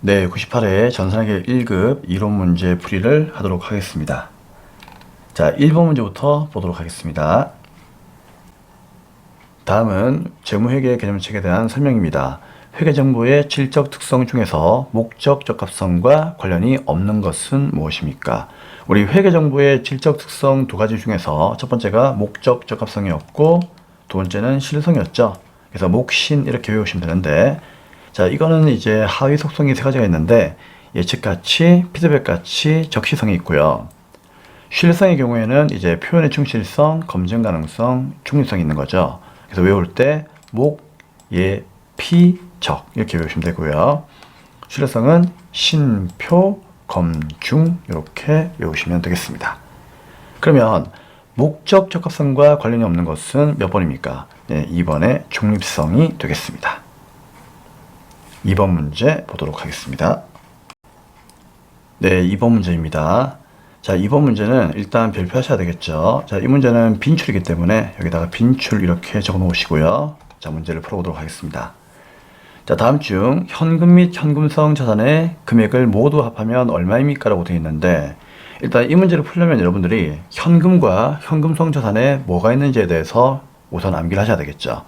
네, 98회 전산학의 1급 이론 문제 풀이를 하도록 하겠습니다. 자, 1번 문제부터 보도록 하겠습니다. 다음은 재무회계 개념책에 대한 설명입니다. 회계정보의 질적 특성 중에서 목적 적합성과 관련이 없는 것은 무엇입니까? 우리 회계정보의 질적 특성 두 가지 중에서 첫 번째가 목적 적합성이 없고 두 번째는 실성이었죠. 그래서 목신 이렇게 외우시면 되는데, 자, 이거는 이제 하위 속성이 세 가지가 있는데 예측가치, 피드백가치, 적시성이 있고요. 실성의 경우에는 이제 표현의 충실성, 검증 가능성, 중립성이 있는 거죠. 그래서 외울 때 목, 예, 피, 적 이렇게 외우시면 되고요. 실성은 신, 표, 검, 중 이렇게 외우시면 되겠습니다. 그러면 목적 적합성과 관련이 없는 것은 몇 번입니까? 네, 2번의 중립성이 되겠습니다. 2번 문제 보도록 하겠습니다. 네, 2번 문제입니다. 자, 2번 문제는 일단 별표하셔야 되겠죠. 자, 이 문제는 빈출이기 때문에 여기다가 빈출 이렇게 적어 놓으시고요. 자, 문제를 풀어보도록 하겠습니다. 자, 다음 중 현금 및 현금성 자산의 금액을 모두 합하면 얼마입니까? 라고 되어 있는데, 일단 이 문제를 풀려면 여러분들이 현금과 현금성 자산에 뭐가 있는지에 대해서 우선 암기를 하셔야 되겠죠.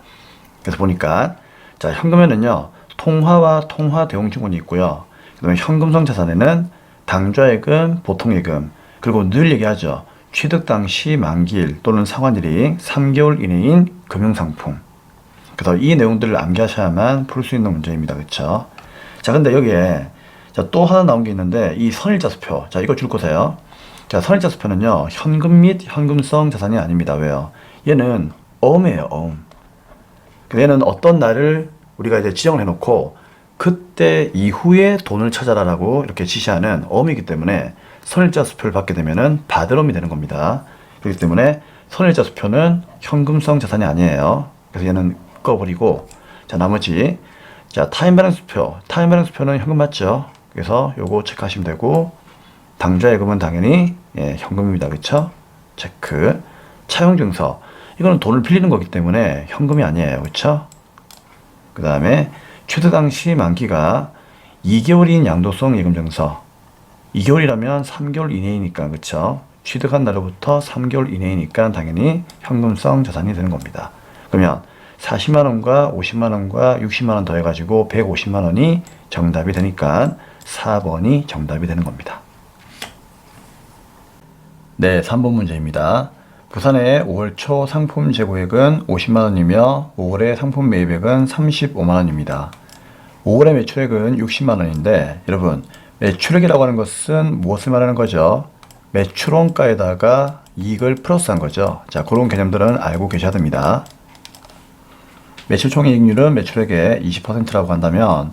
그래서 보니까, 자, 현금에는요, 통화와 통화 대용증권이 있고요. 그다음에 현금성 자산에는 당좌예금, 보통예금, 그리고 늘 얘기하죠. 취득 당시 만기일 또는 상환일이 3개월 이내인 금융상품. 그래서 이 내용들을 암기하셔야만 풀 수 있는 문제입니다. 그렇죠? 자, 근데 여기에 자, 또 하나 나온 게 있는데 이 선일자수표. 자, 이거 줄 거세요. 자, 선일자수표는요. 현금 및 현금성 자산이 아닙니다. 왜요? 얘는 어음이에요. 어음. 얘는 어떤 날을 우리가 이제 지정을 해놓고 그때 이후에 돈을 찾아라라고 이렇게 지시하는 어음이기 때문에 선일자수표를 받게 되면은 받을어음이 되는 겁니다. 그렇기 때문에 선일자수표는 현금성 자산이 아니에요. 그래서 얘는 꺼버리고, 자, 나머지 자, 타임밸런스표. 타임밸런스표는 현금 맞죠? 그래서 요거 체크하시면 되고, 당좌예금은 당연히 현금입니다. 그렇죠? 체크. 차용증서. 이거는 돈을 빌리는 거기 때문에 현금이 아니에요. 그렇죠? 그 다음에 취득 당시 만기가 2개월인 양도성 예금증서. 2개월이라면 3개월 이내이니까, 그쵸? 취득한 날로부터 3개월 이내이니까 당연히 현금성 자산이 되는 겁니다. 그러면 40만원과 50만원과 60만원 더해가지고 150만원이 정답이 되니까 4번이 정답이 되는 겁니다. 네, 3번 문제입니다. 부산의 5월 초 상품 재고액은 50만원이며 5월의 상품 매입액은 35만원입니다. 5월의 매출액은 60만원인데 여러분, 매출액이라고 하는 것은 무엇을 말하는 거죠? 매출원가에다가 이익을 플러스한 거죠. 자, 그런 개념들은 알고 계셔야 됩니다. 매출 총이익률은 매출액의 20%라고 한다면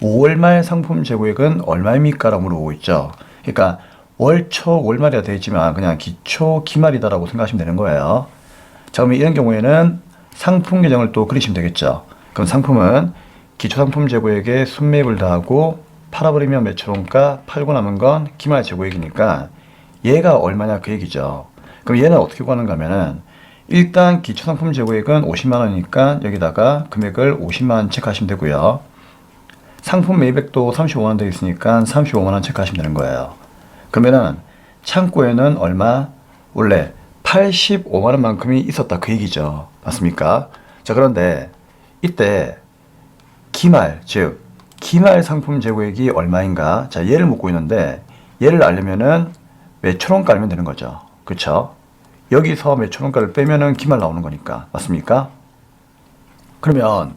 5월 말 상품 재고액은 얼마입니까? 라고 물어보고 있죠. 그러니까 월초 월말이라 되어 있지만 그냥 기초 기말이다라고 생각하시면 되는 거예요. 자, 그럼 이런 경우에는 상품 계정을 또 그리시면 되겠죠. 그럼 상품은 기초 상품 재고액에 순매입을 더하고 팔아버리면 매출원가, 팔고 남은 건 기말 재고액이니까 얘가 얼마냐 그 얘기죠. 그럼 얘는 어떻게 구하는가 하면은 일단 기초 상품 재고액은 50만원이니까 여기다가 금액을 50만원 체크하시면 되고요. 상품 매입액도 35만원 되어 있으니까 35만원 체크하시면 되는 거예요. 그러면은 창고에는 얼마? 원래 85만원만큼이 있었다 그 얘기죠. 맞습니까? 자, 그런데 이때 기말, 즉 기말 상품 재고액이 얼마인가? 자, 얘를 묻고 있는데 얘를 알려면은 매출원가 알면 되는 거죠. 그쵸? 여기서 매출원가를 빼면은 기말 나오는 거니까. 맞습니까? 그러면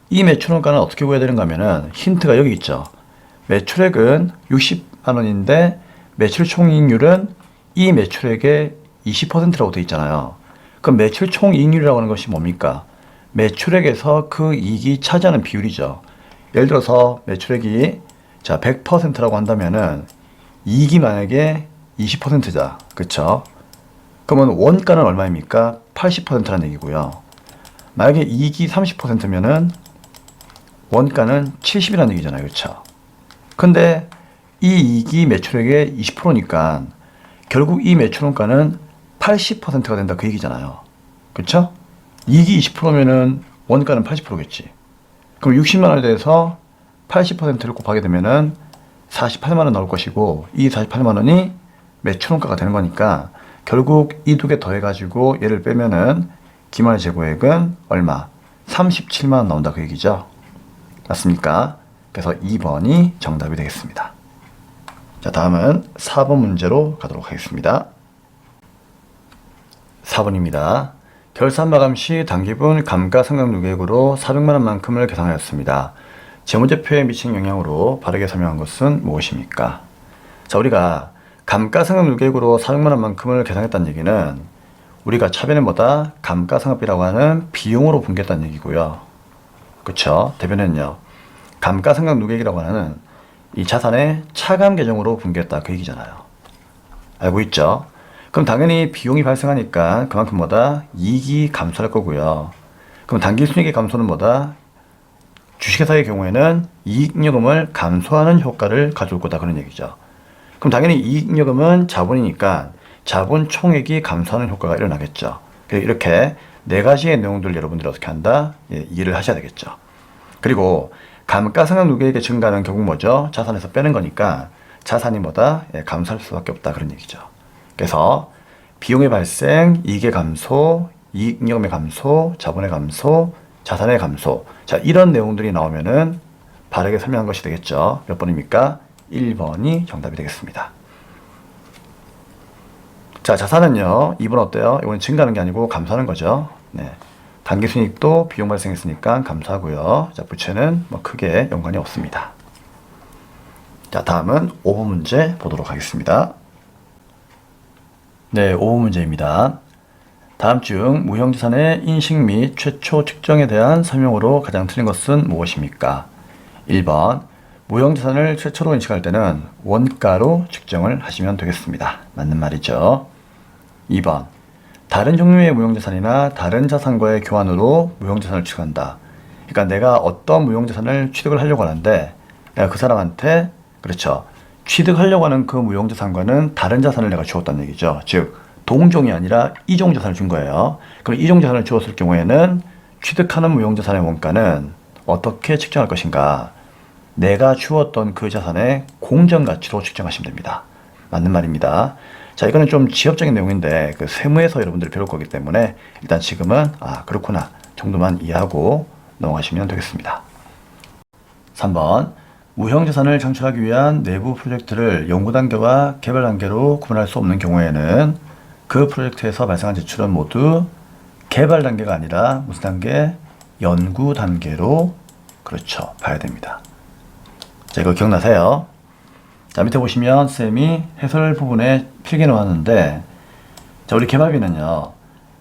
이 매출원가는 어떻게 구해야 되는가 하면은 힌트가 여기 있죠. 매출액은 60만원인데 매출 총이익률은 이 매출액의 20%라고 되어 있잖아요. 그럼 매출 총이익률이라고 하는 것이 뭡니까? 매출액에서 그 이익이 차지하는 비율이죠. 예를 들어서 매출액이 자 100%라고 한다면은 이익이 만약에 20%다. 그쵸? 그러면 원가는 얼마입니까? 80%라는 얘기고요. 만약에 이익이 30%면은 원가는 70이라는 얘기잖아요. 그쵸? 근데 이 이익이 매출액의 20%니까 결국 이 매출원가는 80%가 된다 그 얘기잖아요. 그쵸? 이익이 20%면은 원가는 80%겠지. 그럼 60만 원에 대해서 80%를 곱하게 되면은 48만 원 나올 것이고, 이 48만 원이 매출원가가 되는 거니까 결국 이 두 개 더해가지고 얘를 빼면은 기말 재고액은 얼마? 37만 원 나온다 그 얘기죠. 맞습니까? 그래서 2번이 정답이 되겠습니다. 자, 다음은 4번 문제로 가도록 하겠습니다. 4번입니다. 결산 마감 시 당기분 감가상각누계액으로 400만 원만큼을 계산하였습니다. 재무제표에 미친 영향으로 바르게 설명한 것은 무엇입니까? 자, 우리가 감가상각누계액으로 400만 원만큼을 계산했다는 얘기는 우리가 차변에 뭐다? 감가상각비라고 하는 비용으로 분기했다는 얘기고요. 그쵸? 대변에는요. 감가상각누계액이라고 하는 이 자산의 차감 계정으로 분기했다 그 얘기잖아요. 알고 있죠? 그럼 당연히 비용이 발생하니까 그만큼 뭐다? 이익이 감소할 거고요. 그럼 당기순이익의 감소는 뭐다? 주식회사의 경우에는 이익잉여금을 감소하는 효과를 가져올 거다 그런 얘기죠. 그럼 당연히 이익잉여금은 자본이니까 자본 총액이 감소하는 효과가 일어나겠죠. 이렇게 네 가지의 내용들 여러분들이 어떻게 한다? 이해를 하셔야 되겠죠. 그리고 감가상각누계액의 증가는 결국 뭐죠? 자산에서 빼는 거니까 자산이 뭐다? 감소할 수밖에 없다 그런 얘기죠. 그래서 비용의 발생, 이익의 감소, 이익잉여금의 감소, 자본의 감소, 자산의 감소. 자, 이런 내용들이 나오면은 바르게 설명한 것이 되겠죠. 몇 번입니까? 1번이 정답이 되겠습니다. 자, 자산은요. 2번 어때요? 이건 증가하는 게 아니고 감소하는 거죠. 네. 당기순이익도 비용 발생했으니까 감소하고요. 자, 부채는 뭐 크게 연관이 없습니다. 자, 다음은 5번 문제 보도록 하겠습니다. 네, 5번 문제입니다. 다음 중 무형자산의 인식 및 최초 측정에 대한 설명으로 가장 틀린 것은 무엇입니까? 1번, 무형자산을 최초로 인식할 때는 원가로 측정을 하시면 되겠습니다. 맞는 말이죠. 2번, 다른 종류의 무형자산이나 다른 자산과의 교환으로 무형자산을 취득한다. 그러니까 내가 어떤 무형자산을 취득을 하려고 하는데 내가 그 사람한테 그렇죠. 취득하려고 하는 그 무형자산과는 다른 자산을 내가 주었다는 얘기죠. 즉 동종이 아니라 이종자산을 준 거예요. 그럼 이종자산을 주었을 경우에는 취득하는 무형자산의 원가는 어떻게 측정할 것인가? 내가 주었던 그 자산의 공정가치로 측정하시면 됩니다. 맞는 말입니다. 자, 이거는 좀 지엽적인 내용인데 그 세무에서 여러분들이 배울 거기 때문에 일단 지금은 그렇구나 정도만 이해하고 넘어가시면 되겠습니다. 3번, 무형자산을 창출하기 위한 내부 프로젝트를 연구단계와 개발단계로 구분할 수 없는 경우에는 그 프로젝트에서 발생한 지출은 모두 개발단계가 아니라 무슨 단계? 연구단계로 그렇죠 봐야 됩니다. 자, 이거 기억나세요? 자, 밑에 보시면 쌤이 해설 부분에 필기 놓았는데 자, 우리 개발비는요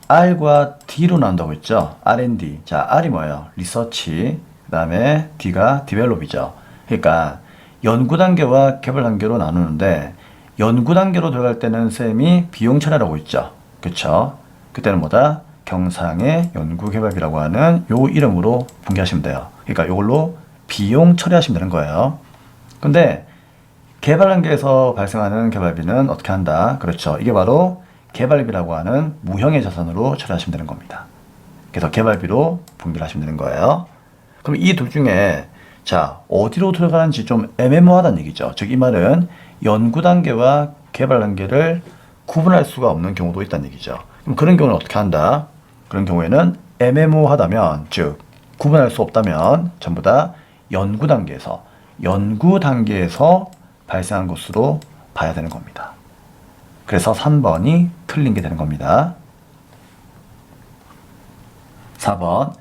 R과 D로 나온다고 했죠. R&D. 자, R이 뭐예요? 리서치. 그 다음에 D가 디벨롭이죠. 그러니까 연구 단계와 개발 단계로 나누는데 연구 단계로 들어갈 때는 쌤이 비용 처리라고 있죠. 그쵸? 그때는 뭐다? 경상의 연구 개발비라고 하는 요 이름으로 분개하시면 돼요. 그러니까 요걸로 비용 처리하시면 되는 거예요. 근데 개발 단계에서 발생하는 개발비는 어떻게 한다? 그렇죠. 이게 바로 개발비라고 하는 무형의 자산으로 처리하시면 되는 겁니다. 그래서 개발비로 분배를 하시면 되는 거예요. 그럼 이 둘 중에 자, 어디로 들어가는지 좀 애매모호하다는 얘기죠. 즉, 이 말은 연구 단계와 개발 단계를 구분할 수가 없는 경우도 있다는 얘기죠. 그럼 그런 경우는 어떻게 한다? 그런 경우에는 애매모호하다면, 즉, 구분할 수 없다면 전부 다 연구 단계에서 발생한 것으로 봐야 되는 겁니다. 그래서 3번이 틀린 게 되는 겁니다. 4번,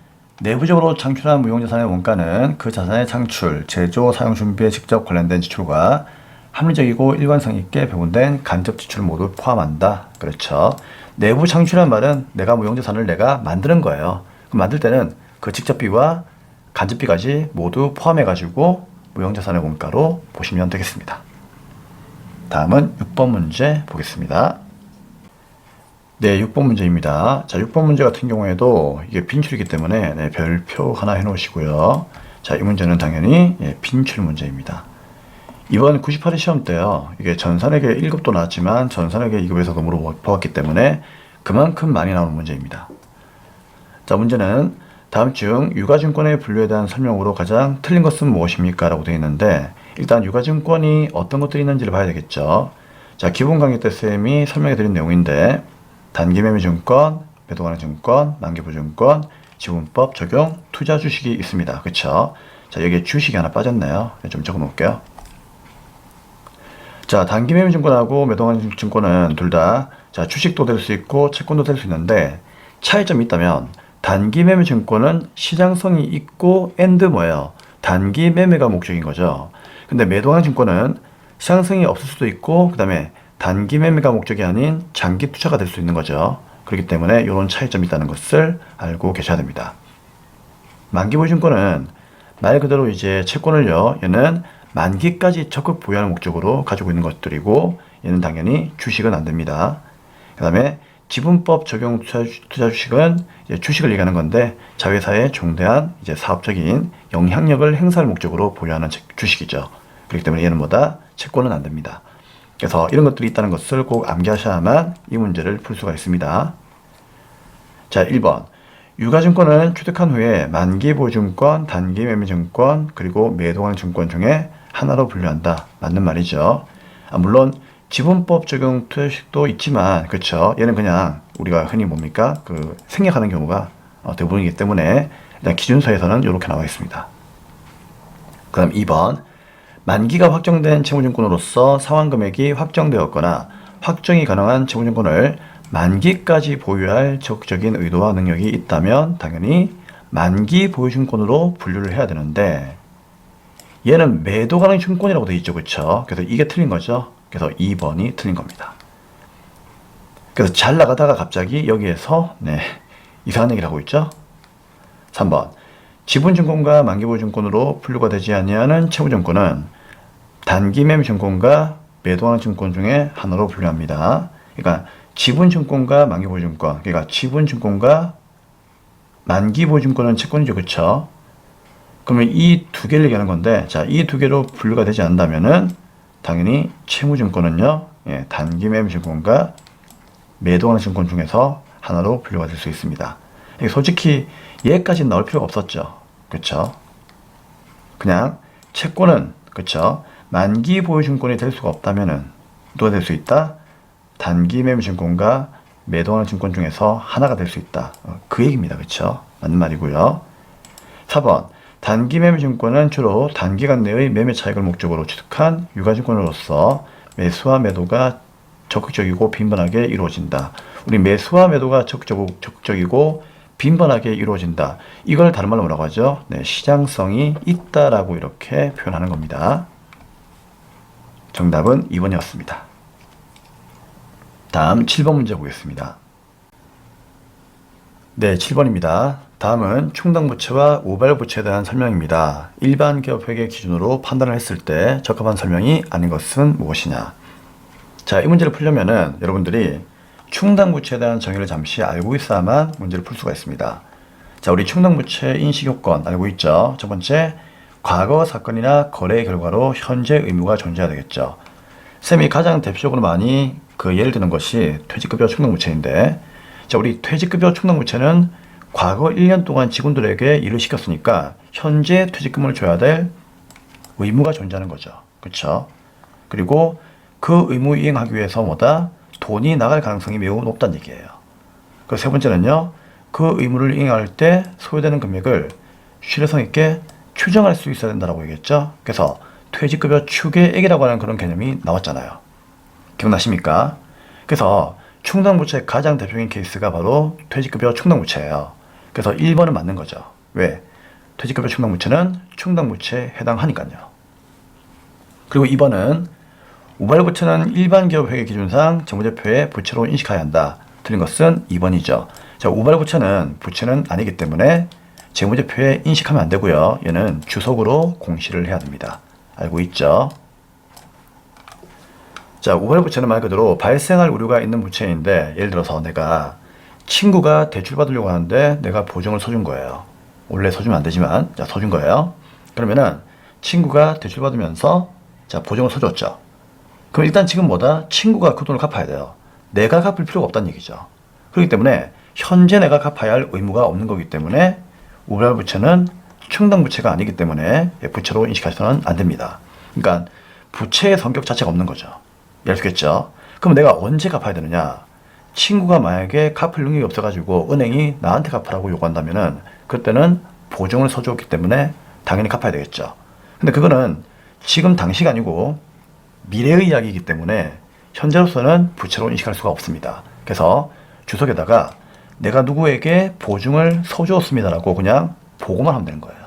내부적으로 창출한 무형자산의 원가는 그 자산의 창출, 제조, 사용 준비에 직접 관련된 지출과 합리적이고 일관성 있게 배분된 간접 지출을 모두 포함한다. 그렇죠. 내부 창출이란 말은 내가 무형자산을 내가 만드는 거예요. 그럼 만들 때는 그 직접비와 간접비까지 모두 포함해가지고 무형자산의 원가로 보시면 되겠습니다. 다음은 6번 문제 보겠습니다. 네, 6번 문제입니다. 자, 6번 문제 같은 경우에도 이게 빈출이기 때문에 별표 하나 해놓으시고요. 자, 이 문제는 당연히 빈출 문제입니다. 이번 98회 시험 때요. 이게 전산회계 1급도 나왔지만 전산회계 2급에서도 물어봤기 때문에 그만큼 많이 나오는 문제입니다. 자, 문제는 다음 중 유가증권의 분류에 대한 설명으로 가장 틀린 것은 무엇입니까? 라고 되어 있는데 일단 유가증권이 어떤 것들이 있는지를 봐야 되겠죠. 자, 기본 강의 때 쌤이 설명해 드린 내용인데 단기매매증권, 매도가능증권, 만기보증권, 지분법 적용, 투자 주식이 있습니다. 그쵸? 자, 여기에 주식이 하나 빠졌네요. 좀 적어 놓을게요. 자, 단기매매증권하고 매도가능증권은 둘 다 주식도 될 수 있고 채권도 될 수 있는데 차이점이 있다면 단기매매증권은 시장성이 있고 뭐예요? 단기매매가 목적인 거죠. 근데 매도가능증권은 시장성이 없을 수도 있고 그 다음에 단기매매가 목적이 아닌 장기 투자가 될 수 있는 거죠. 그렇기 때문에 이런 차이점이 있다는 것을 알고 계셔야 됩니다. 만기보증권은 말 그대로 이제 채권을요, 얘는 만기까지 적극 보유하는 목적으로 가지고 있는 것들이고 얘는 당연히 주식은 안 됩니다. 그 다음에 지분법 적용 투자 주식은 이제 주식을 얘기하는 건데 자회사의 중대한 이제 사업적인 영향력을 행사할 목적으로 보유하는 주식이죠. 그렇기 때문에 얘는 뭐다? 채권은 안 됩니다. 그래서 이런 것들이 있다는 것을 꼭 암기하셔야만 이 문제를 풀 수가 있습니다. 자, 1번. 유가증권은 취득한 후에 만기보증권, 단기매매증권, 그리고 매도가능증권 중에 하나로 분류한다. 맞는 말이죠. 물론 지분법 적용 투자주식도 있지만 그렇죠. 얘는 그냥 우리가 흔히 뭡니까? 생략하는 경우가 대부분이기 때문에 일단 기준서에서는 이렇게 나와 있습니다. 그 다음 2번. 만기가 확정된 채무증권으로서 상환금액이 확정되었거나 확정이 가능한 채무증권을 만기까지 보유할 적극적인 의도와 능력이 있다면 당연히 만기 보유증권으로 분류를 해야 되는데 얘는 매도 가능 증권이라고 되어 있죠. 그렇죠? 그래서 이게 틀린 거죠. 그래서 2번이 틀린 겁니다. 그래서 잘 나가다가 갑자기 여기에서 이상한 얘기를 하고 있죠. 3번. 지분증권과 만기보유증권으로 분류가 되지 아니하는 채무증권은 단기매매증권과 매도가능증권 중에 하나로 분류합니다. 그러니까 지분증권과 만기보유증권, 그러니까 지분증권과 만기보유증권은 채권이죠. 그렇죠? 그러면 이 두 개를 얘기하는 건데, 자, 이 두 개로 분류가 되지 않는다면은 당연히 채무증권은요, 단기매매증권과 매도가능증권 중에서 하나로 분류가 될 수 있습니다. 솔직히 얘까지는 나올 필요가 없었죠. 그렇죠? 그냥 채권은 그렇죠? 만기보유증권이 될 수가 없다면은 누가 될 수 있다? 단기매매증권과 매도가능증권 중에서 하나가 될 수 있다. 그 얘기입니다. 그렇죠? 맞는 말이고요. 4번. 단기매매증권은 주로 단기간 내의 매매 차익을 목적으로 취득한 유가증권으로서 매수와 매도가 적극적이고 빈번하게 이루어진다. 우리 매수와 매도가 적극적이고 빈번하게 이루어진다. 이걸 다른 말로 뭐라고 하죠? 시장성이 있다라고 이렇게 표현하는 겁니다. 정답은 2번이었습니다. 다음 7번 문제 보겠습니다. 네, 7번입니다. 다음은 충당부채와 우발부채에 대한 설명입니다. 일반 기업회계 기준으로 판단을 했을 때 적합한 설명이 아닌 것은 무엇이냐? 자, 이 문제를 풀려면은 여러분들이 충당부채에 대한 정의를 잠시 알고 있어야만 문제를 풀 수가 있습니다. 자, 우리 충당부채 인식요건 알고 있죠? 첫 번째, 과거 사건이나 거래 결과로 현재 의무가 존재해야 되겠죠. 쌤이 가장 대표적으로 많이 예를 드는 것이 퇴직급여 충당부채인데, 자, 우리 퇴직급여 충당부채는 과거 1년 동안 직원들에게 일을 시켰으니까 현재 퇴직금을 줘야 될 의무가 존재하는 거죠. 그렇죠? 그리고 그 의무 이행하기 위해서 돈이 나갈 가능성이 매우 높다는 얘기예요. 그 세 번째는요, 그 의무를 이행할 때 소요되는 금액을 신뢰성 있게 추정할 수 있어야 된다고 얘기했죠. 그래서 퇴직급여 추계액이라고 하는 그런 개념이 나왔잖아요. 기억나십니까? 그래서 충당부채의 가장 대표적인 케이스가 바로 퇴직급여 충당부채예요. 그래서 1번은 맞는 거죠. 왜? 퇴직급여 충당부채는 충당부채에 해당하니까요. 그리고 2번은 우발부채는 일반 기업 회계 기준상 재무제표의 부채로 인식해야 한다. 틀린 것은 2번이죠. 자, 우발부채는 부채는 아니기 때문에 재무제표에 인식하면 안 되고요. 얘는 주석으로 공시를 해야 됩니다. 알고 있죠? 자, 우발부채는 말 그대로 발생할 우려가 있는 부채인데, 예를 들어서 내가 친구가 대출 받으려고 하는데 내가 보증을 서준 거예요. 원래 서주면 안 되지만, 자, 서준 거예요. 그러면은 친구가 대출 받으면서 자, 보증을 서줬죠. 그럼 일단 지금 친구가 그 돈을 갚아야 돼요. 내가 갚을 필요가 없다는 얘기죠. 그렇기 때문에 현재 내가 갚아야 할 의무가 없는 거기 때문에 우발 부채는 충당 부채가 아니기 때문에 부채로 인식하셔서는 안 됩니다. 그러니까 부채의 성격 자체가 없는 거죠. 이해하시겠죠? 그럼 내가 언제 갚아야 되느냐? 친구가 만약에 갚을 능력이 없어가지고 은행이 나한테 갚으라고 요구한다면은 그때는 보증을 서주었기 때문에 당연히 갚아야 되겠죠. 근데 그거는 지금 당시가 아니고 미래의 이야기이기 때문에 현재로서는 부채로 인식할 수가 없습니다. 그래서 주석에다가 내가 누구에게 보증을 서주었습니다라고 그냥 보고만 하면 되는 거예요.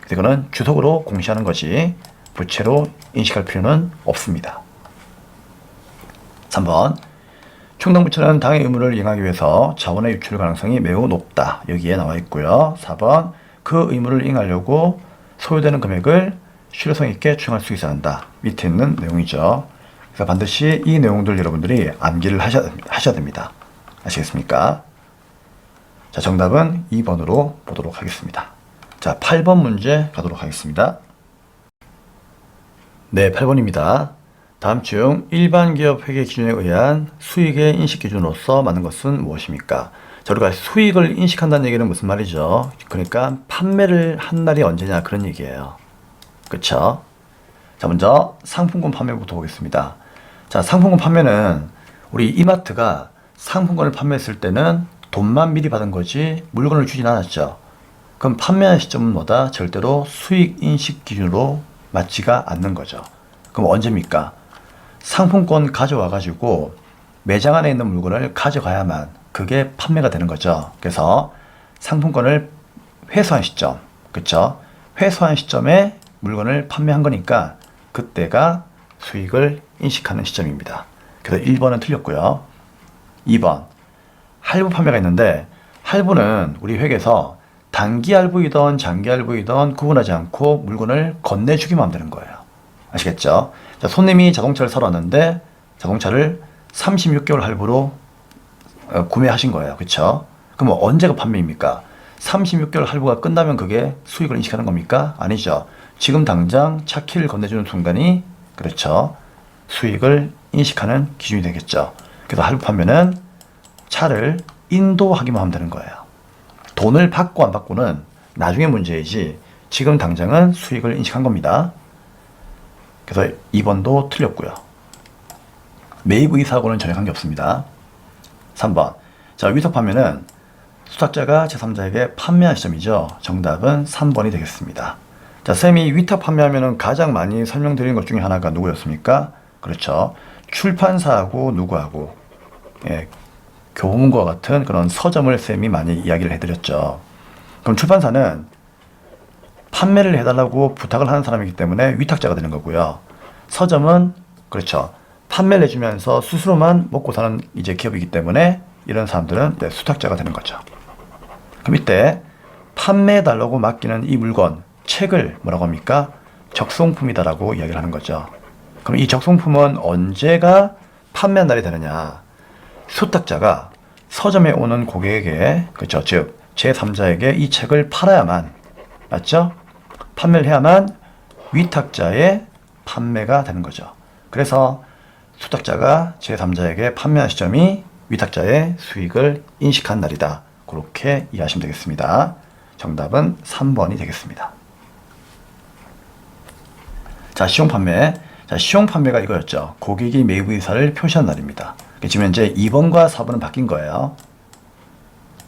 그래서 이거는 주석으로 공시하는 것이 부채로 인식할 필요는 없습니다. 3번 충당부채는 당의 의무를 이행하기 위해서 자원의 유출 가능성이 매우 높다. 여기에 나와 있고요. 4번 그 의무를 이행하려고 소요되는 금액을 실효성 있게 추정할 수 있어야 한다. 밑에 있는 내용이죠. 그래서 반드시 이 내용들 여러분들이 암기를 하셔야 됩니다. 아시겠습니까? 자, 정답은 2번으로 보도록 하겠습니다. 자, 8번 문제 가도록 하겠습니다. 네, 8번입니다. 다음 중 일반 기업 회계 기준에 의한 수익의 인식 기준으로서 맞는 것은 무엇입니까? 자, 우리가 수익을 인식한다는 얘기는 무슨 말이죠? 그러니까 판매를 한 날이 언제냐 그런 얘기예요. 그쵸? 자, 먼저 상품권 판매부터 보겠습니다. 자, 상품권 판매는 우리 이마트가 상품권을 판매했을 때는 돈만 미리 받은 거지 물건을 주진 않았죠. 그럼 판매한 시점은 뭐다? 절대로 수익 인식 기준으로 맞지가 않는 거죠. 그럼 언제입니까? 상품권 가져와 가지고 매장 안에 있는 물건을 가져가야만 그게 판매가 되는 거죠. 그래서 상품권을 회수한 시점, 그쵸? 회수한 시점에 물건을 판매한 거니까 그때가 수익을 인식하는 시점입니다. 그래서 1번은 틀렸고요. 2번 할부 판매가 있는데 할부는 우리 회계에서 단기 할부이든 장기 할부이든 구분하지 않고 물건을 건네주기만 하면 되는 거예요. 아시겠죠? 자, 손님이 자동차를 사러 왔는데 자동차를 36개월 할부로 구매하신 거예요. 그쵸? 그럼 언제가 판매입니까? 36개월 할부가 끝나면 그게 수익을 인식하는 겁니까? 아니죠. 지금 당장 차 키를 건네주는 순간이 그렇죠. 수익을 인식하는 기준이 되겠죠. 그래서 할부 판매는 차를 인도하기만 하면 되는 거예요. 돈을 받고 안 받고는 나중에 문제이지 지금 당장은 수익을 인식한 겁니다. 그래서 2번도 틀렸고요. 매입 의사하고는 전혀 관계없습니다. 3번 자, 위탁 판매는 수탁자가 제3자에게 판매한 시점이죠. 정답은 3번이 되겠습니다. 자, 쌤이 위탁 판매하면 가장 많이 설명드린 것 중에 하나가 누구였습니까? 그렇죠. 출판사하고 누구하고 교보문고와 같은 그런 서점을 쌤이 많이 이야기를 해드렸죠. 그럼 출판사는 판매를 해달라고 부탁을 하는 사람이기 때문에 위탁자가 되는 거고요. 서점은 그렇죠. 판매를 해주면서 스스로만 먹고 사는 이제 기업이기 때문에 이런 사람들은 수탁자가 되는 거죠. 그럼 이때 판매해달라고 맡기는 이 물건, 책을 뭐라고 합니까? 적송품이다라고 이야기를 하는 거죠. 그럼 이 적송품은 언제가 판매한 날이 되느냐? 수탁자가 서점에 오는 고객에게, 그렇죠. 즉 제3자에게 이 책을 팔아야만, 맞죠? 판매를 해야만 위탁자의 판매가 되는 거죠. 그래서 수탁자가 제3자에게 판매한 시점이 위탁자의 수익을 인식한 날이다. 그렇게 이해하시면 되겠습니다. 정답은 3번이 되겠습니다. 자, 시용판매. 자, 시용판매가 이거였죠. 고객이 매입 의사를 표시한 날입니다. 지금 현재 2번과 4번은 바뀐 거예요.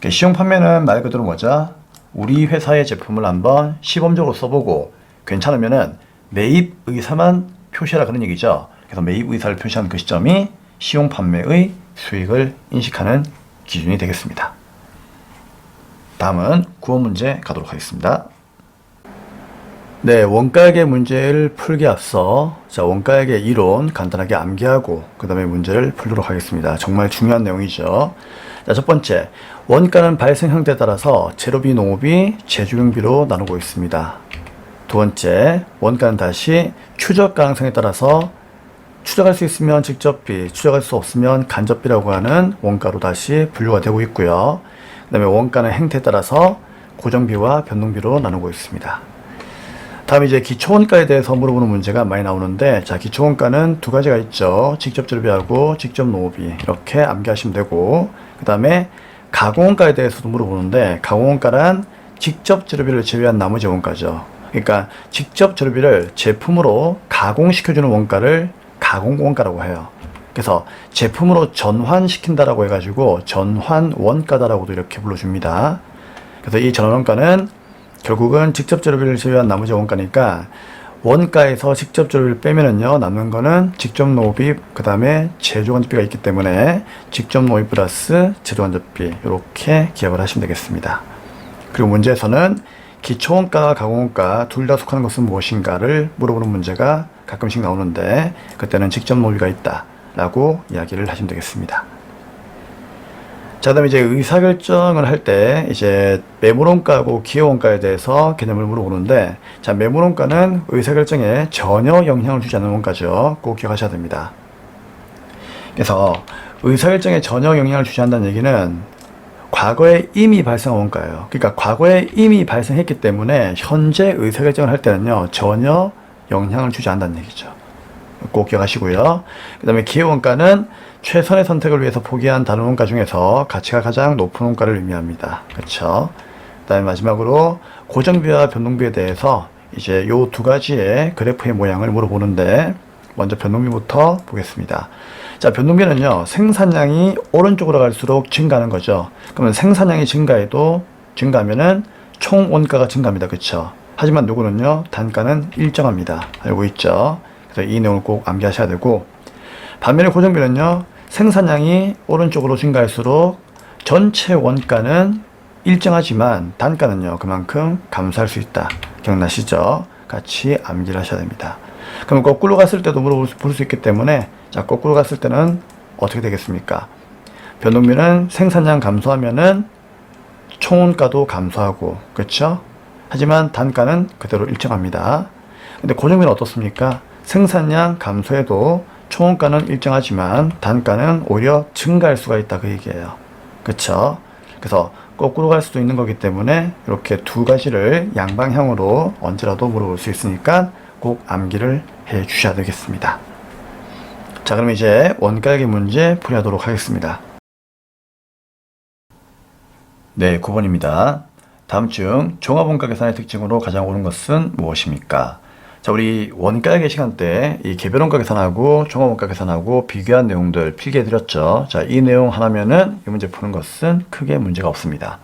시용판매는 말 그대로 뭐죠? 우리 회사의 제품을 한번 시범적으로 써보고 괜찮으면은 매입 의사만 표시하라 그런 얘기죠. 그래서 매입 의사를 표시한 그 시점이 시용판매의 수익을 인식하는 기준이 되겠습니다. 다음은 9번 문제 가도록 하겠습니다. 네, 원가액의 문제를 풀기 앞서 원가액의 이론 간단하게 암기하고 그 다음에 문제를 풀도록 하겠습니다. 정말 중요한 내용이죠. 자, 첫 번째, 원가는 발생 형태에 따라서 재료비, 농업비, 재조경비로 나누고 있습니다. 두 번째, 원가는 다시 추적 가능성에 따라서 추적할 수 있으면 직접비, 추적할 수 없으면 간접비라고 하는 원가로 다시 분류가 되고 있고요. 그 다음에 원가는 행태에 따라서 고정비와 변동비로 나누고 있습니다. 다음 이제 기초원가에 대해서 물어보는 문제가 많이 나오는데, 자, 기초원가는 두 가지가 있죠. 직접 재료비하고 직접 농업비, 이렇게 암기하시면 되고, 그 다음에 가공원가에 대해서도 물어보는데, 가공원가란 직접 재료비를 제외한 나머지 원가죠. 그러니까 직접 재료비를 제품으로 가공시켜주는 원가를 가공원가라고 해요. 그래서 제품으로 전환시킨다라고 해가지고 전환 원가다라고도 이렇게 불러줍니다. 그래서 이 전환 원가는 결국은 직접 재료비를 제외한 나머지 원가니까 원가에서 직접 재료비를 빼면은요, 남는 거는 직접 노비, 그 다음에 제조간접비가 있기 때문에 직접 노비 플러스 제조간접비, 이렇게 기억을 하시면 되겠습니다. 그리고 문제에서는 기초원가와 가공원가 둘 다 속하는 것은 무엇인가를 물어보는 문제가 가끔씩 나오는데, 그때는 직접 노비가 있다 라고 이야기를 하시면 되겠습니다. 자, 그 다음에 이제 의사결정을 할 때 이제 매물원가하고 기여원가에 대해서 개념을 물어보는데, 자, 매물원가는 의사결정에 전혀 영향을 주지 않는 원가죠. 꼭 기억하셔야 됩니다. 그래서 의사결정에 전혀 영향을 주지 않는다는 얘기는 과거에 이미 발생한 원가예요. 그러니까 과거에 이미 발생했기 때문에 현재 의사결정을 할 때는요, 전혀 영향을 주지 않는다는 얘기죠. 꼭 기억하시고요. 그 다음에 기여원가는 최선의 선택을 위해서 포기한 다른 원가 중에서 가치가 가장 높은 원가를 의미합니다. 그렇죠? 그 다음에 마지막으로 고정비와 변동비에 대해서 이제 요 두 가지의 그래프의 모양을 물어보는데, 먼저 변동비부터 보겠습니다. 자, 변동비는요, 생산량이 오른쪽으로 갈수록 증가하는 거죠. 그러면 생산량이 증가하면은 총 원가가 증가합니다. 그렇죠? 하지만 누구는요, 단가는 일정합니다. 알고 있죠? 그래서 이 내용을 꼭 암기하셔야 되고, 반면에 고정비는요, 생산량이 오른쪽으로 증가할수록 전체 원가는 일정하지만 단가는요, 그만큼 감소할 수 있다. 기억나시죠? 같이 암기를 하셔야 됩니다. 그럼 거꾸로 갔을 때도 볼 수 있기 때문에, 자, 거꾸로 갔을 때는 어떻게 되겠습니까? 변동비는 생산량 감소하면은 총원가도 감소하고, 그렇죠? 하지만 단가는 그대로 일정합니다. 근데 고정비는 어떻습니까? 생산량 감소해도 총원가는 일정하지만 단가는 오히려 증가할 수가 있다, 그 얘기예요. 그쵸? 그래서 거꾸로 갈 수도 있는 거기 때문에 이렇게 두 가지를 양방향으로 언제라도 물어볼 수 있으니까 꼭 암기를 해 주셔야 되겠습니다. 자, 그럼 이제 원가액의 문제 풀이하도록 하겠습니다. 네, 9번입니다. 다음 중 종합원가 계산의 특징으로 가장 옳은 것은 무엇입니까? 자, 우리 원가액의 시간 때 이 개별원가 계산하고 종합원가 계산하고 비교한 내용들 필기해 드렸죠. 자, 이 내용 하나면은 이 문제 푸는 것은 크게 문제가 없습니다.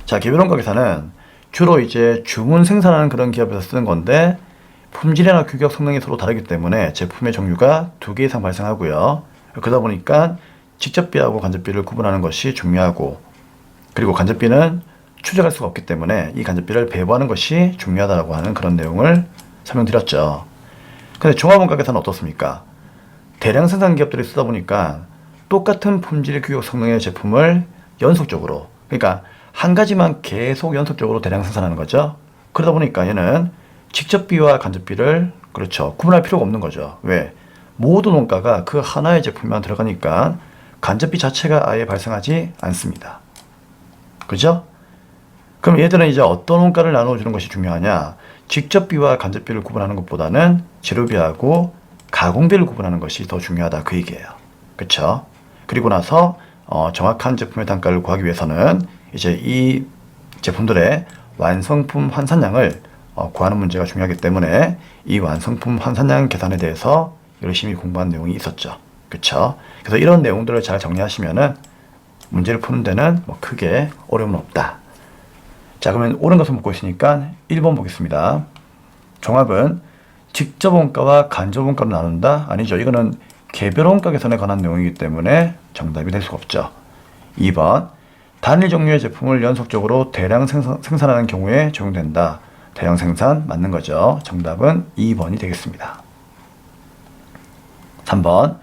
자, 개별원가 계산은 주로 이제 주문 생산하는 그런 기업에서 쓰는 건데, 품질이나 규격 성능이 서로 다르기 때문에 제품의 종류가 2개 이상 발생하고요. 그러다 보니까 직접비하고 간접비를 구분하는 것이 중요하고, 그리고 간접비는 추적할 수가 없기 때문에 이 간접비를 배부하는 것이 중요하다고 하는 그런 내용을 설명드렸죠. 근데 종합원가 계산은 어떻습니까? 대량 생산 기업들이 쓰다 보니까 똑같은 품질, 규격, 성능의 제품을 연속적으로, 그러니까 한 가지만 계속 연속적으로 대량 생산하는 거죠. 그러다 보니까 얘는 직접비와 간접비를, 그렇죠, 구분할 필요가 없는 거죠. 왜? 모든 원가가 그 하나의 제품만 들어가니까 간접비 자체가 아예 발생하지 않습니다. 그죠? 그럼 얘들은 이제 어떤 원가를 나눠주는 것이 중요하냐? 직접비와 간접비를 구분하는 것보다는 재료비하고 가공비를 구분하는 것이 더 중요하다, 그 얘기예요. 그쵸? 그리고 나서 정확한 제품의 단가를 구하기 위해서는 이제 이 제품들의 완성품 환산량을 구하는 문제가 중요하기 때문에 이 완성품 환산량 계산에 대해서 열심히 공부한 내용이 있었죠. 그쵸? 그래서 이런 내용들을 잘 정리하시면은 문제를 푸는 데는 뭐 크게 어려움은 없다. 자, 그러면 옳은 것을 묻고 있으니까 1번 보겠습니다. 종합은 직접 원가와 간접 원가로 나눈다? 아니죠. 이거는 개별 원가 계산에 관한 내용이기 때문에 정답이 될 수가 없죠. 2번, 단일 종류의 제품을 연속적으로 대량 생산하는 경우에 적용된다. 대량 생산 맞는 거죠. 정답은 2번이 되겠습니다. 3번,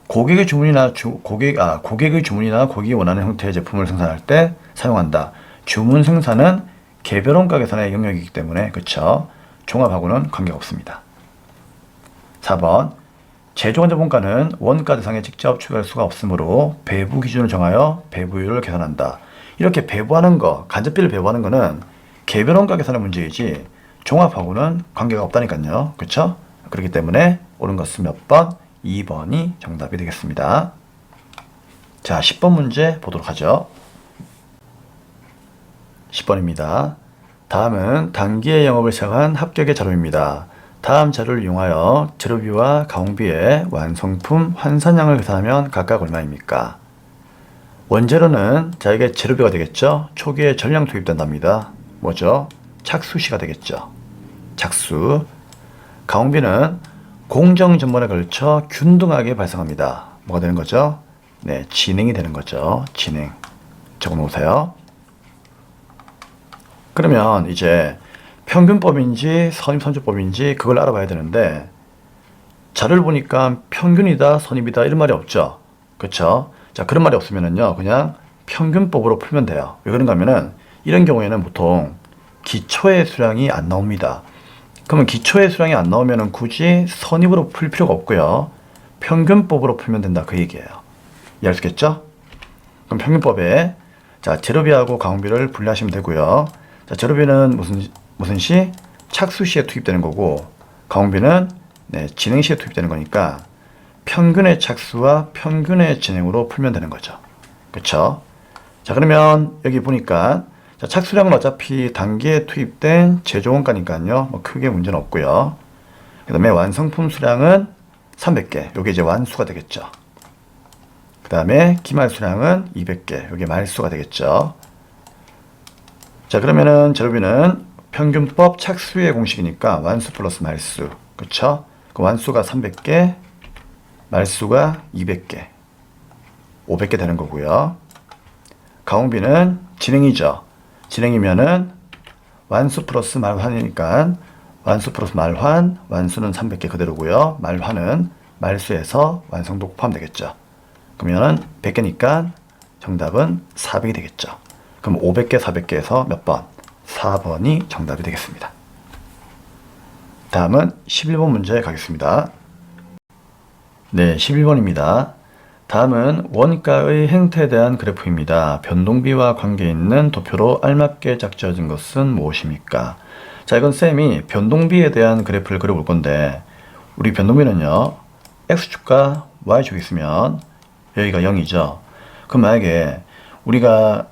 고객의 주문이나 고객이 원하는 형태의 제품을 생산할 때 사용한다. 주문 생산은 개별 원가 계산의 영역이기 때문에, 그쵸? 종합하고는 관계가 없습니다. 4번, 제조간접 원가는 원가 대상에 직접 추가할 수가 없으므로 배부 기준을 정하여 배부율을 계산한다. 이렇게 배부하는 거, 간접비를 배부하는 거는 개별 원가 계산의 문제이지 종합하고는 관계가 없다니까요. 그쵸? 그렇기 때문에 옳은 것은 몇 번? 2번이 정답이 되겠습니다. 자, 10번 문제 보도록 하죠. 10번입니다. 다음은 단기의 영업을 시작한 합격의 자료입니다. 다음 자료를 이용하여 재료비와 가공비의 완성품 환산량을 계산하면 각각 얼마입니까? 원재료는 자 이게 재료비가 되겠죠. 초기에 전량 투입된답니다. 뭐죠? 착수시가 되겠죠. 착수. 가공비는 공정 전번에 걸쳐 균등하게 발생합니다. 뭐가 되는 거죠? 네, 진행이 되는 거죠. 진행. 적어 놓으세요. 그러면 이제 평균법인지 선입선출법인지 그걸 알아봐야 되는데 자료를 보니까 평균이다, 선입이다 이런 말이 없죠. 그렇죠? 자, 그런 말이 없으면은요, 그냥 평균법으로 풀면 돼요. 왜 그런가 하면은 이런 경우에는 보통 기초의 수량이 안 나옵니다. 그러면 기초의 수량이 안 나오면은 굳이 선입으로 풀 필요가 없고요. 평균법으로 풀면 된다 그 얘기예요. 이해할 수 있겠죠? 그럼 평균법에 자, 재료비하고 가공비를 분리하시면 되고요. 자, 재료비는 무슨 시? 착수 시에 투입되는 거고 가공비는 네, 진행 시에 투입되는 거니까 평균의 착수와 평균의 진행으로 풀면 되는 거죠. 그렇죠? 자, 그러면 여기 보니까 자, 착수량은 어차피 단기에 투입된 제조원가니까요. 뭐 크게 문제는 없고요. 그 다음에 완성품 수량은 300개. 이게 이제 완수가 되겠죠. 그 다음에 기말 수량은 200개. 이게 말수가 되겠죠. 자, 그러면은 재료비는 평균법 착수의 공식이니까 완수 플러스 말수. 그쵸? 그 완수가 300개, 말수가 200개. 500개 되는 거고요. 가공비는 진행이죠. 진행이면은 완수 플러스 말환이니까 완수 플러스 말환, 완수는 300개 그대로고요. 말환은 말수에서 완성도 곱하면 되겠죠. 그러면은 100개니까 정답은 400이 되겠죠. 그럼 500개, 400개에서 몇 번? 4번이 정답이 되겠습니다. 다음은 11번 문제 가겠습니다. 네, 11번입니다. 다음은 원가의 행태에 대한 그래프입니다. 변동비와 관계 있는 도표로 알맞게 짝지어진 것은 무엇입니까? 자, 이건 쌤이 변동비에 대한 그래프를 그려볼 건데 우리 변동비는요. X축과 Y축이 있으면 여기가 0이죠. 그럼 만약에 우리가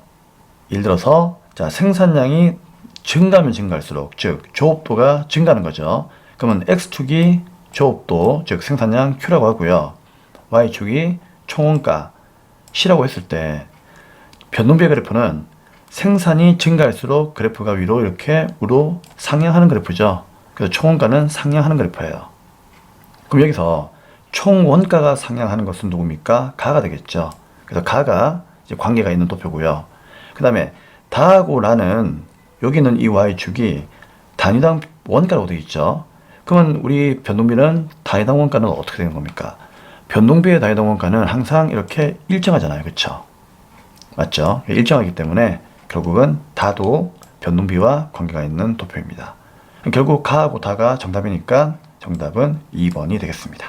예를 들어서 자, 생산량이 증가하면 증가할수록 즉 조업도가 증가하는 거죠. 그러면 X축이 조업도 즉 생산량 Q라고 하고요. Y축이 총원가 C라고 했을 때 변동비의 그래프는 생산이 증가할수록 그래프가 위로 이렇게 우로 상향하는 그래프죠. 그래서 총원가는 상향하는 그래프예요. 그럼 여기서 총원가가 상향하는 것은 누굽니까? 가가 되겠죠. 그래서 가가 이제 관계가 있는 도표고요. 그 다음에 다하고 라는 여기는 이 Y축이 단위당 원가라고 되어 있죠. 그러면 우리 변동비는 단위당 원가는 어떻게 되는 겁니까? 변동비의 단위당 원가는 항상 이렇게 일정하잖아요. 그렇죠? 맞죠? 일정하기 때문에 결국은 다도 변동비와 관계가 있는 도표입니다. 결국 가하고 다가 정답이니까 정답은 2번이 되겠습니다.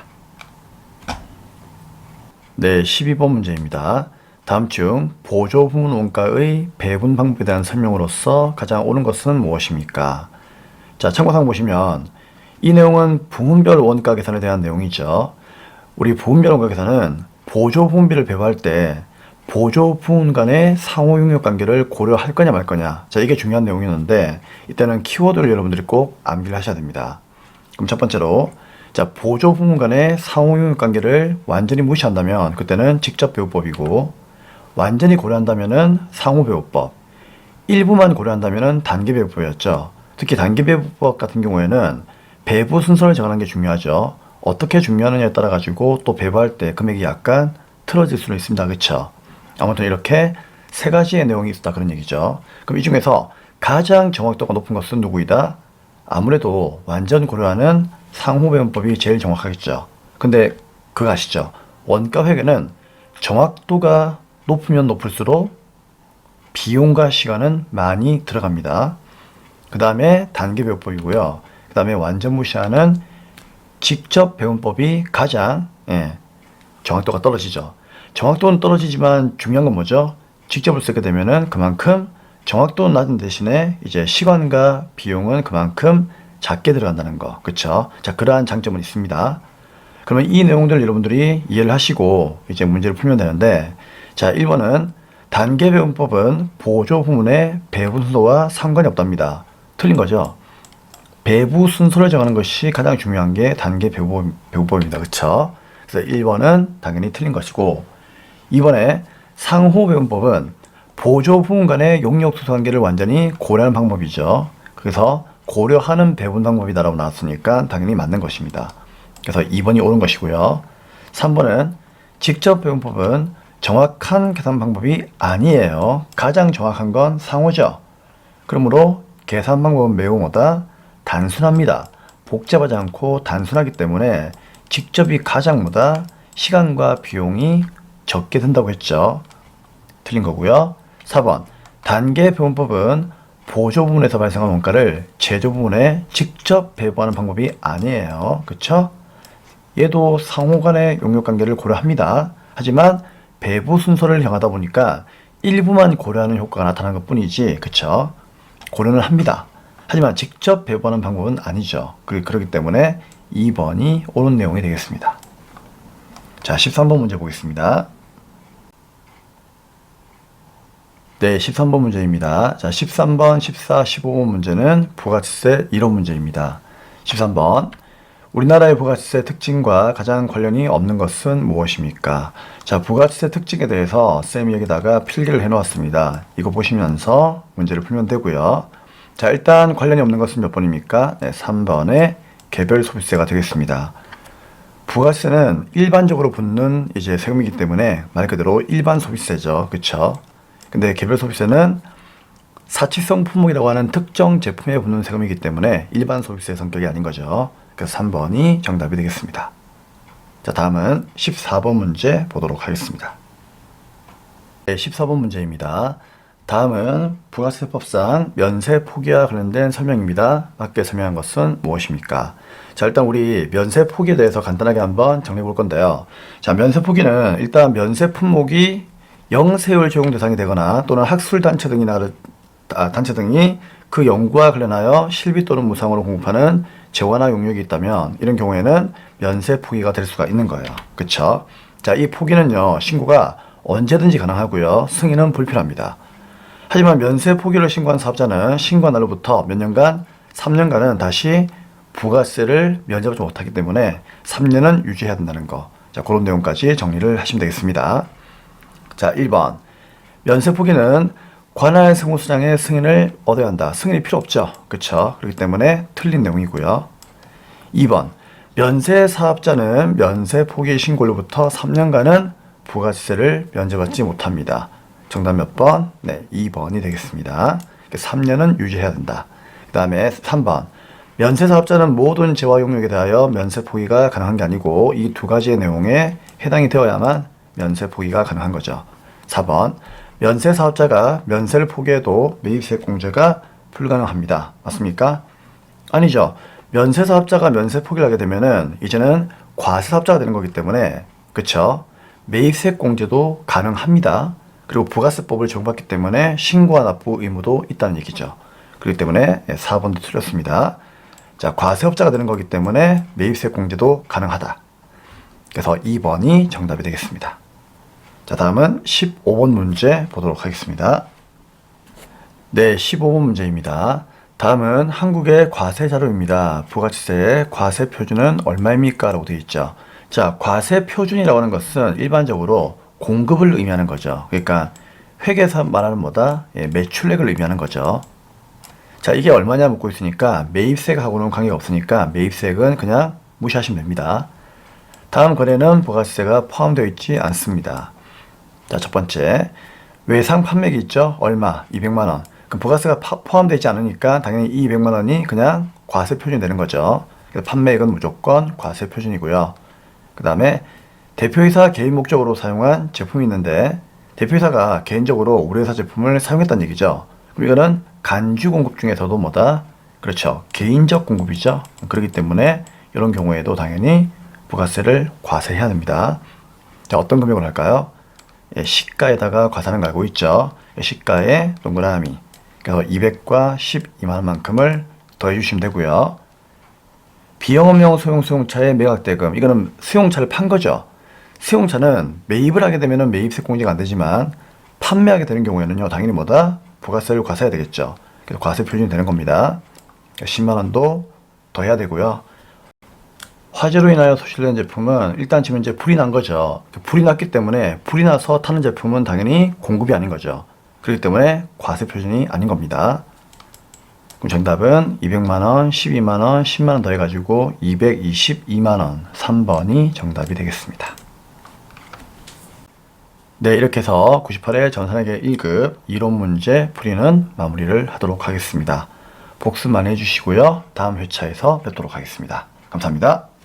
네, 12번 문제입니다. 다음 중 보조 부문 원가의 배분 방법에 대한 설명으로서 가장 옳은 것은 무엇입니까? 자, 참고사항 보시면 이 내용은 부문별 원가 계산에 대한 내용이죠. 우리 부문별 원가 계산은 보조 부문비를 배분할 때 보조 부문 간의 상호 용역 관계를 고려할 거냐 말 거냐. 자, 이게 중요한 내용이었는데 이때는 키워드를 여러분들이 꼭 암기를 하셔야 됩니다. 그럼 첫 번째로 자, 보조 부문 간의 상호 용역 관계를 완전히 무시한다면 그때는 직접 배우법이고 완전히 고려한다면은 상호배우법, 일부만 고려한다면은 단계배우법이었죠. 특히 단계배우법 같은 경우에는 배부 순서를 정하는 게 중요하죠. 어떻게 중요하느냐에 따라 가지고 또 배부할 때 금액이 약간 틀어질 수는 있습니다. 그렇죠? 아무튼 이렇게 세 가지의 내용이 있었다 그런 얘기죠. 그럼 이 중에서 가장 정확도가 높은 것은 누구이다? 아무래도 완전 고려하는 상호배분법이 제일 정확하겠죠. 근데 그거 아시죠? 원가 회계는 정확도가 높으면 높을수록 비용과 시간은 많이 들어갑니다. 그 다음에 단계배분법이고요. 그 다음에 완전 무시하는 직접 배분법이 가장 정확도가 떨어지죠. 정확도는 떨어지지만 중요한 건 뭐죠? 직접을 쓰게 되면은 그만큼 정확도는 낮은 대신에 이제 시간과 비용은 그만큼 작게 들어간다는 거. 그쵸? 자, 그러한 장점은 있습니다. 그러면 이 내용들 여러분들이 이해를 하시고 이제 문제를 풀면 되는데 자, 1번은 단계 배분법은 보조 부문의 배분 순서와 상관이 없답니다. 틀린 거죠. 배부 순서를 정하는 것이 가장 중요한 게 단계 배분법입니다. 그쵸? 그래서 1번은 당연히 틀린 것이고, 2번에 상호 배분법은 보조 부문 간의 용역 수소 관계를 완전히 고려하는 방법이죠. 그래서 고려하는 배분 방법이다라고 나왔으니까 당연히 맞는 것입니다. 그래서 2번이 옳은 것이고요. 3번은 직접 배분법은 정확한 계산 방법이 아니에요. 가장 정확한 건 상호죠. 그러므로 계산 방법은 매우 뭐다? 단순합니다. 복잡하지 않고 단순하기 때문에 직접이 가장 뭐다? 시간과 비용이 적게 든다고 했죠. 틀린 거고요. 4번 단계 배분법은 보조 부분에서 발생한 원가를 제조 부분에 직접 배분하는 방법이 아니에요. 그쵸? 얘도 상호 간의 용역 관계를 고려합니다. 하지만 배부 순서를 정하다 보니까 일부만 고려하는 효과가 나타나는 것 뿐이지, 그쵸? 고려는 합니다. 하지만 직접 배분하는 방법은 아니죠. 그렇기 때문에 2번이 옳은 내용이 되겠습니다. 자, 13번 문제 보겠습니다. 네, 13번 문제입니다. 자, 13번, 14, 15번 문제는 부가치세 이론 문제입니다. 13번. 우리나라의 부가치세 특징과 가장 관련이 없는 것은 무엇입니까? 자, 부가치세 특징에 대해서 쌤이 여기다가 필기를 해놓았습니다. 이거 보시면서 문제를 풀면 되고요. 자, 일단 관련이 없는 것은 몇 번입니까? 네, 3번의 개별 소비세가 되겠습니다. 부가세는 일반적으로 붙는 이제 세금이기 때문에 말 그대로 일반 소비세죠. 그쵸? 근데 개별 소비세는 사치성 품목이라고 하는 특정 제품에 붙는 세금이기 때문에 일반 소비세 성격이 아닌 거죠. 그래서 3번이 정답이 되겠습니다. 자, 다음은 14번 문제 보도록 하겠습니다. 네, 14번 문제입니다. 다음은 부가세법상 면세 포기와 관련된 설명입니다. 밖에 설명한 것은 무엇입니까? 자, 일단 우리 면세 포기에 대해서 간단하게 한번 정리해 볼 건데요. 자, 면세 포기는 일단 면세 품목이 영세율 적용 대상이 되거나 또는 학술단체 단체 등이 그 연구와 관련하여 실비 또는 무상으로 공급하는 재화나 용역이 있다면 이런 경우에는 면세 포기가 될 수가 있는 거예요. 그쵸? 자, 이 포기는요, 신고가 언제든지 가능하고요. 승인은 불필요합니다. 하지만 면세 포기를 신고한 사업자는 신고한 날로부터 몇 년간, 3년간은 다시 부가세를 면제받지 못하기 때문에 3년은 유지해야 된다는 거. 자, 그런 내용까지 정리를 하시면 되겠습니다. 자, 1번. 면세 포기는 관할 세무서장의 승인을 얻어야 한다. 승인이 필요 없죠. 그쵸? 그렇기 때문에 틀린 내용이고요. 2번. 면세 사업자는 면세 포기 신고로부터 3년간은 부가세를 면제받지 못합니다. 정답 몇 번? 네, 2번이 되겠습니다. 3년은 유지해야 된다. 그 다음에 3번. 면세 사업자는 모든 재화 용역에 대하여 면세 포기가 가능한 게 아니고 이 두 가지의 내용에 해당이 되어야만 면세 포기가 가능한 거죠. 4번. 면세 사업자가 면세를 포기해도 매입세 공제가 불가능합니다. 맞습니까? 아니죠. 면세 사업자가 면세 포기를 하게 되면은 이제는 과세 사업자가 되는 거기 때문에, 그쵸? 매입세 공제도 가능합니다. 그리고 부가세법을 적용받기 때문에 신고와 납부 의무도 있다는 얘기죠. 그렇기 때문에 4번도 틀렸습니다. 자, 과세업자가 되는 거기 때문에 매입세 공제도 가능하다. 그래서 2번이 정답이 되겠습니다. 자, 다음은 15번 문제 보도록 하겠습니다. 네, 15번 문제입니다. 다음은 한국의 과세 자료입니다. 부가치세의 과세 표준은 얼마입니까? 라고 되어 있죠. 자, 과세 표준이라고 하는 것은 일반적으로 공급을 의미하는 거죠. 그러니까 회계에서 말하는 뭐다? 매출액을 의미하는 거죠. 자, 이게 얼마냐 묻고 있으니까 매입세하고는 관계가 없으니까 매입세액은 그냥 무시하시면 됩니다. 다음 거래는 부가세가 포함되어 있지 않습니다. 자, 첫 번째, 외상 판매액이 있죠? 얼마? 200만 원. 그럼 부가세가 포함되어 있지 않으니까 당연히 이 200만 원이 그냥 과세 표준이 되는 거죠. 그래서 판매액은 무조건 과세 표준이고요. 그 다음에 대표이사 개인 목적으로 사용한 제품이 있는데 대표이사가 개인적으로 우리 회사 제품을 사용했다는 얘기죠. 그럼 이거는 간주 공급 중에서도 뭐다? 그렇죠. 개인적 공급이죠. 그렇기 때문에 이런 경우에도 당연히 부가세를 과세해야 됩니다. 자, 어떤 금액을 할까요? 시가에다가 과세하는 거 알고 있죠. 시가에 동그라미. 그래서 200과 12만 원만큼을 더해 주시면 되고요. 비영업용 수용차의 매각대금. 이거는 수용차를 판 거죠. 수용차는 매입을 하게 되면 매입세 공제가 안 되지만 판매하게 되는 경우에는요, 당연히 뭐다? 부가세를 과세해야 되겠죠. 그래서 과세 표준이 되는 겁니다. 10만 원도 더 해야 되고요. 화재로 인하여 소실된 제품은 일단 지금 이제 불이 난 거죠. 불이 났기 때문에 불이 나서 타는 제품은 당연히 공급이 아닌 거죠. 그렇기 때문에 과세 표준이 아닌 겁니다. 그럼 정답은 200만 원, 12만 원, 10만 원 더해가지고 222만 원. 3번이 정답이 되겠습니다. 네, 이렇게 해서 98회 전산회계 1급 이론 문제 풀이는 마무리를 하도록 하겠습니다. 복습 많이 해주시고요. 다음 회차에서 뵙도록 하겠습니다. 감사합니다.